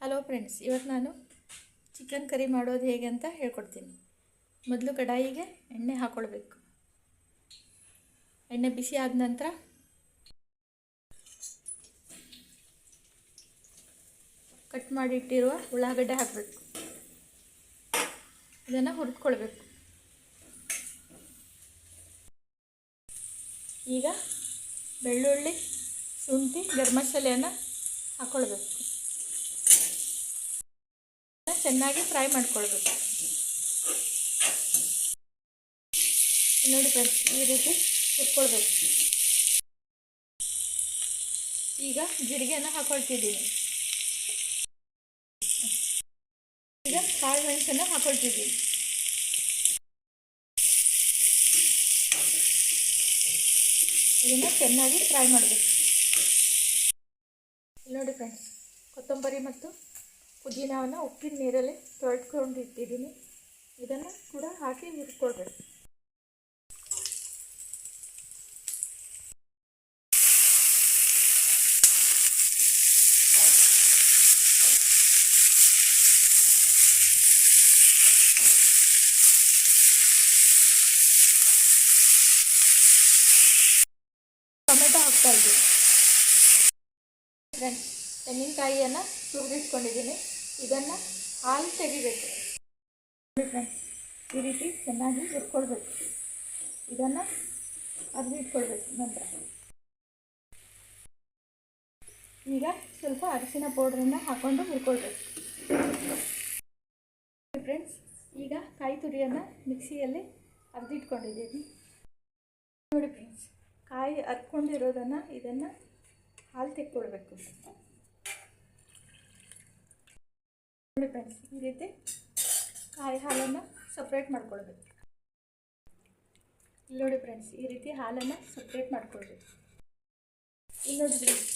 Hello friends, ಇವತ್ತು ನಾನು chicken curry ಮಾಡೋದು ಹೇಗೆ ಅಂತ ಹೇಳ್ಕೊಡ್ತೀನಿ. ಮೊದಲು ಕಡಾಯಿಗೆ ಎಣ್ಣೆ ಹಾಕ್ಕೊಳ್ಬೇಕು. ಎಣ್ಣೆ ಬಿಸಿ ಆದ ನಂತರ ಕಟ್ ಮಾಡಿಟ್ಟಿರುವ ಉಳ್ಳಾಗಡ್ಡೆ ಹಾಕಬೇಕು. ಇದನ್ನು ಹುರಿದ್ಕೊಳ್ಬೇಕು. ಈಗ ಬೆಳ್ಳುಳ್ಳಿ, ಶುಂಠಿ, ಗರಂ ಮಸಾಲೆಯನ್ನು ಹಾಕ್ಕೊಳ್ಬೇಕು. ಚೆನ್ನಾಗಿ ಫ್ರೈ ಮಾಡ್ಕೊಳ್ಬೇಕು. ನೋಡಿ ಫ್ರೆಂಡ್ಸ್, ಈ ರೀತಿ ಹುರ್ಕೊಳ್ಬೇಕು. ಈಗ ಜೀರಿಗೆಯನ್ನು ಹಾಕ್ಕೊಳ್ತಿದ್ದೀನಿ. ಈಗ ಕಾಳು ಮೆಣಸನ್ನು ಹಾಕ್ಕೊಳ್ತಿದ್ದೀನಿ. ಇದನ್ನು ಚೆನ್ನಾಗಿ ಫ್ರೈ ಮಾಡಬೇಕು. ನೋಡಿ ಫ್ರೆಂಡ್ಸ್, ಕೊತ್ತಂಬರಿ ಮತ್ತು ಪುದೀನವನ್ನು ಉಪ್ಪಿನ ನೀರಲ್ಲಿ ತೊಳೆದುಕೊಂಡಿಟ್ಟಿದ್ದೀನಿ. ಇದನ್ನು ಕೂಡ ಹಾಕಿ ಹುರ್ಕೊಳ್ಬೇಕು. ಟೊಮೆಟೊ ಹಾಕ್ತಾ ಇದ್ದೀನಿ. ಫ್ರೆಂಡ್ಸ್, ತೆಂಗಿನಕಾಯಿಯನ್ನು ತುರಿದಿಟ್ಕೊಂಡಿದ್ದೀನಿ. ಇದನ್ನು ಹಾಲು ತೆಗಿಬೇಕು. ಫ್ರೆಂಡ್ಸ್, ಈ ರೀತಿ ಚೆನ್ನಾಗಿ ಹುರ್ಕೊಳ್ಬೇಕು. ಇದನ್ನು ಅರ್ದಿಟ್ಕೊಳ್ಬೇಕು. ನಂತರ ಈಗ ಸ್ವಲ್ಪ ಅರಿಶಿನ ಪೌಡ್ರನ್ನು ಹಾಕ್ಕೊಂಡು ಹುರ್ಕೊಳ್ಬೇಕು. ಫ್ರೆಂಡ್ಸ್, ಈಗ ಕಾಯಿ ತುರಿಯನ್ನು ಮಿಕ್ಸಿಯಲ್ಲಿ ಅರ್ದಿಟ್ಕೊಂಡಿದ್ದೀನಿ. ನೋಡಿ ಫ್ರೆಂಡ್ಸ್, ಕಾಯಿ ಹರ್ಕೊಂಡಿರೋದನ್ನು ಇದನ್ನು ಹಾಲು ತೆಕ್ಕೊಳ್ಬೇಕು. ನೋಡಿ ಫ್ರೆಂಡ್ಸ್, ಈ ರೀತಿ ಕಾಯಿ ಹಾಲನ್ನು ಸಪ್ರೇಟ್ ಮಾಡ್ಕೊಳ್ಬೇಕು. ಇಲ್ಲಿ ನೋಡಿ ಫ್ರೆಂಡ್ಸ್, ಈ ರೀತಿ ಹಾಲನ್ನು ಸಪ್ರೇಟ್ ಮಾಡ್ಕೊಳ್ಬೇಕು. ಇಲ್ಲಿ ನೋಡಿ ಫ್ರೆಂಡ್ಸ್,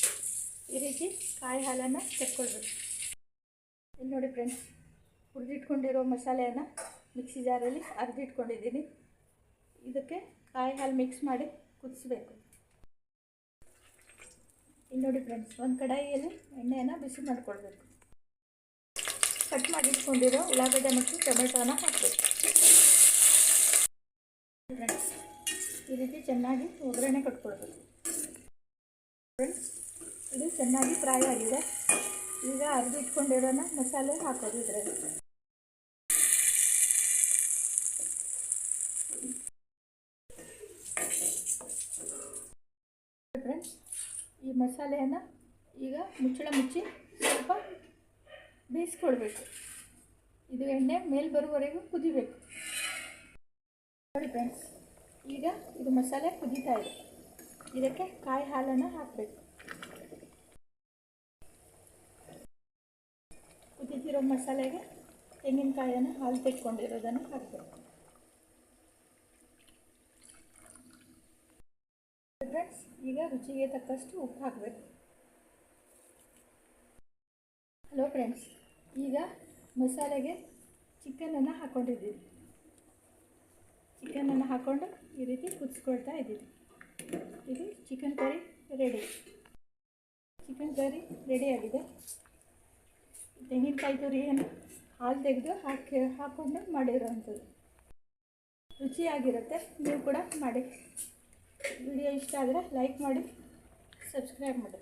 ಈ ರೀತಿ ಕಾಯಿ ಹಾಲನ್ನು ತೆಕ್ಕೊಳ್ಬೇಕು. ಇಲ್ಲಿ ನೋಡಿ ಫ್ರೆಂಡ್ಸ್, ಹುರಿದಿಟ್ಕೊಂಡಿರೋ ಮಸಾಲೆಯನ್ನು ಮಿಕ್ಸಿ ಜಾರಲ್ಲಿ ಅರ್ದಿಟ್ಕೊಂಡಿದ್ದೀನಿ. ಇದಕ್ಕೆ ಕಾಯಿ ಹಾಲು ಮಿಕ್ಸ್ ಮಾಡಿ ಕುದಿಸ್ಬೇಕು. ಇಲ್ಲಿ ನೋಡಿ ಫ್ರೆಂಡ್ಸ್, ಒಂದು ಕಡಾಯಿಯಲ್ಲಿ ಎಣ್ಣೆಯನ್ನು ಬಿಸಿ ಮಾಡಿಕೊಳ್ಬೇಕು. ಕಟ್ ಮಾಡಿಟ್ಕೊಂಡಿರೋ ಉಳ್ಳಾಗಡ್ಡೆ ಮತ್ತು ಟೊಮೆಟೊನ ಹಾಕಬೇಕು. ಫ್ರೆಂಡ್ಸ್, ಈ ರೀತಿ ಚೆನ್ನಾಗಿ ಒಗ್ಗರಣೆ ಕಟ್ಕೊಳ್ಬೇಕು. ಫ್ರೆಂಡ್ಸ್, ಇದು ಚೆನ್ನಾಗಿ ಫ್ರೈ ಆಗಿದೆ. ಈಗ ಅರ್ದಿಟ್ಕೊಂಡಿರೋನ ಮಸಾಲೆ ಹಾಕೋದು ಇದರಲ್ಲಿ. ಫ್ರೆಂಡ್ಸ್, ಈ ಮಸಾಲೆಯನ್ನು ಈಗ ಮುಚ್ಚಳ ಮುಚ್ಚಿ ಸ್ವಲ್ಪ ಬೇಯಿಸ್ಕೊಳ್ಬೇಕು. ಇದು ಎಣ್ಣೆ ಮೇಲೆ ಬರುವವರೆಗೂ ಕುದಿಬೇಕು. ನೋಡಿ ಫ್ರೆಂಡ್ಸ್, ಈಗ ಇದು ಮಸಾಲೆ ಕುದೀತಾ ಇದೆ. ಇದಕ್ಕೆ ಕಾಯಿ ಹಾಲನ್ನು ಹಾಕಬೇಕು. ಕುದೀತಿರೋ ಮಸಾಲೆಗೆ ತೆಂಗಿನಕಾಯಿಯನ್ನು ಹಾಲು ತೆಕ್ಕೊಂಡಿರೋದನ್ನು ಹಾಕಬೇಕು. ಫ್ರೆಂಡ್ಸ್, ಈಗ ರುಚಿಗೆ ತಕ್ಕಷ್ಟು ಉಪ್ಪು ಹಾಕಬೇಕು. ಹಲೋ ಫ್ರೆಂಡ್ಸ್, ಈಗ ಮಸಾಲೆಗೆ ಚಿಕನನ್ನು ಹಾಕ್ಕೊಂಡಿದ್ದೀನಿ. ಚಿಕನನ್ನು ಹಾಕ್ಕೊಂಡು ಈ ರೀತಿ ಕುದಿಸ್ಕೊಳ್ತಾ ಇದ್ದೀನಿ. ಇದು chicken curry ready. Chicken curry ರೆಡಿಯಾಗಿದೆ. ತೆಂಗಿನಕಾಯಿ ತುರಿಯನ್ನು ಹಾಲು ತೆಗೆದು ಹಾಕ್ಕೊಂಡು ಮಾಡಿರೋವಂಥದ್ದು. ರುಚಿಯಾಗಿರುತ್ತೆ. ನೀವು ಕೂಡ ಮಾಡಿ. ವಿಡಿಯೋ ಇಷ್ಟ ಆದರೆ ಲೈಕ್ ಮಾಡಿ, ಸಬ್ಸ್ಕ್ರೈಬ್ ಮಾಡಿ.